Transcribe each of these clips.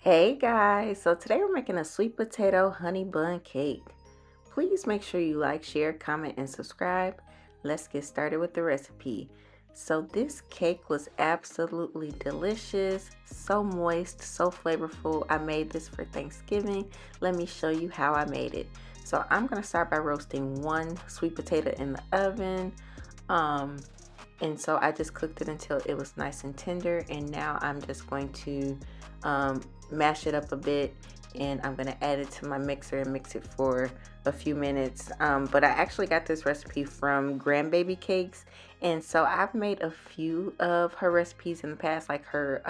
Hey guys, so today we're making a sweet potato honey bun cake. Please make sure you like, share, comment, and subscribe. Let's get started with the recipe. So this cake was absolutely delicious, so moist, so flavorful. I made this for Thanksgiving. Let me show you how I made it. So I'm gonna start by roasting one sweet potato in the oven. Um, and so I just cooked it until it was nice and tender, and now I'm just going to mash it up a bit, and I'm going to add it to my mixer and mix it for a few minutes. But I actually got this recipe from Grandbaby cakes, and so I've made a few of her recipes in the past, like her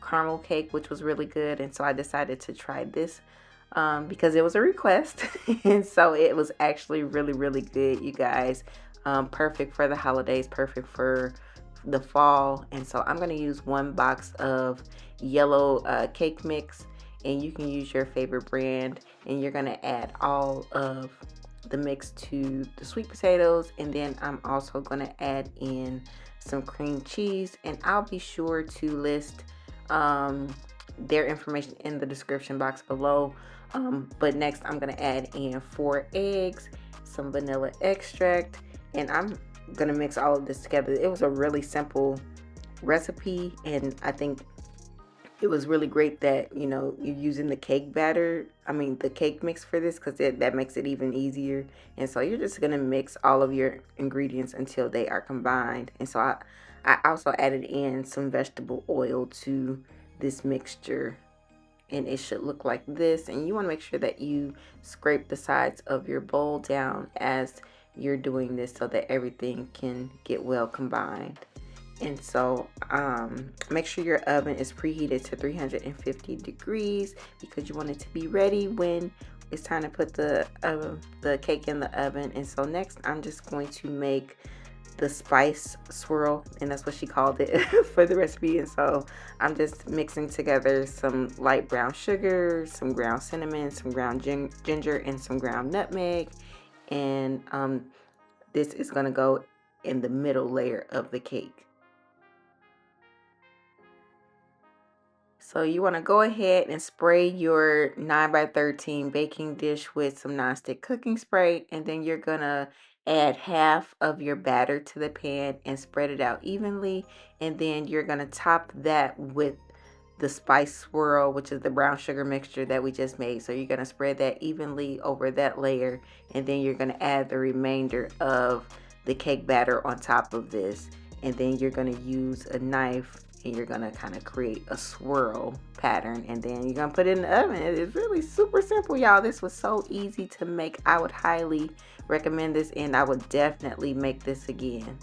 caramel cake, which was really good, and so I decided to try this because it was a request. And so it was actually really good, you guys. Perfect for the holidays, perfect for the fall. And so I'm going to use one box of yellow cake mix, and you can use your favorite brand, and you're going to add all of the mix to the sweet potatoes. And then I'm also going to add in some cream cheese, and I'll be sure to list their information in the description box below. But next I'm going to add in 4 eggs, some vanilla extract, and I'm gonna mix all of this together. It was a really simple recipe, and I think it was really great that you're using the cake batter, the cake mix for this, because that makes it even easier. And so you're just gonna mix all of your ingredients until they are combined. And so I also added in some vegetable oil to this mixture, and it should look like this. And you want to make sure that you scrape the sides of your bowl down as you're doing this so that everything can get well combined. And so make sure your oven is preheated to 350 degrees, because you want it to be ready when it's time to put the cake in the oven. And so next I'm just going to make the spice swirl, and that's what she called it for the recipe. And so I'm just mixing together some light brown sugar, some ground cinnamon, some ground ginger, and some ground nutmeg. And this is going to go in the middle layer of the cake. So you want to go ahead and spray your 9x13 baking dish with some nonstick cooking spray, and then you're going to add half of your batter to the pan and spread it out evenly. And then you're going to top that with the spice swirl, which is the brown sugar mixture that we just made. So you're going to spread that evenly over that layer, and then you're going to add the remainder of the cake batter on top of this. And then you're going to use a knife, and you're going to kind of create a swirl pattern, and then you're going to put it in the oven. It's really super simple, y'all. This was so easy to make. I would highly recommend this, and I would definitely make this again.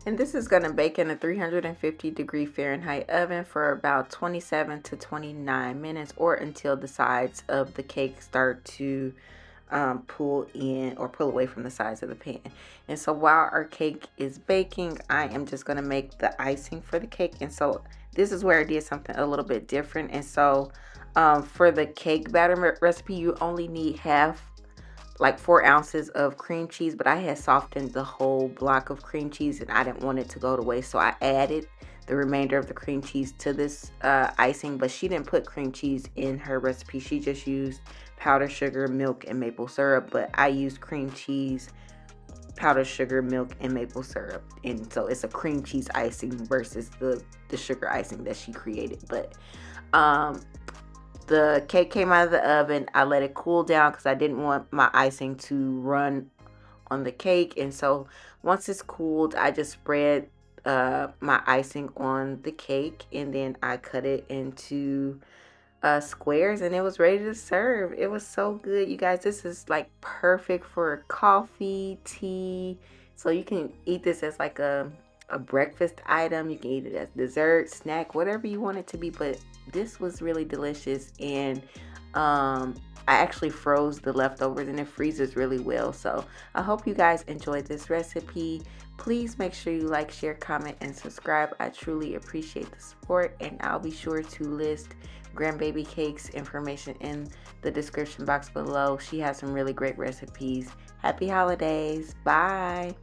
And this is going to bake in a 350-degree Fahrenheit oven for about 27 to 29 minutes, or until the sides of the cake start to pull in or pull away from the sides of the pan. And so while our cake is baking, I am just going to make the icing for the cake. And so this is where I did something a little bit different. And so for the cake batter recipe, you only need like 4 ounces of cream cheese, but I had softened the whole block of cream cheese, and I didn't want it to go to waste, so I added the remainder of the cream cheese to this icing. But she didn't put cream cheese in her recipe. She just used powdered sugar, milk, and maple syrup. But I used cream cheese, powdered sugar, milk, and maple syrup, and so it's a cream cheese icing versus the sugar icing that she created. But the cake came out of the oven. I let it cool down because I didn't want my icing to run on the cake. And so once it's cooled, I just spread my icing on the cake, and then I cut it into squares, and it was ready to serve. It was so good, you guys. This is like perfect for coffee, tea. So you can eat this as like a breakfast item. You can eat it as dessert, snack, whatever you want it to be. But this was really delicious, and I actually froze the leftovers, and it freezes really well. So I hope you guys enjoyed this recipe. Please make sure you like, share, comment, and subscribe. I truly appreciate the support, and I'll be sure to list Grandbaby Cake's information in the description box below. She has some really great recipes. Happy holidays. Bye.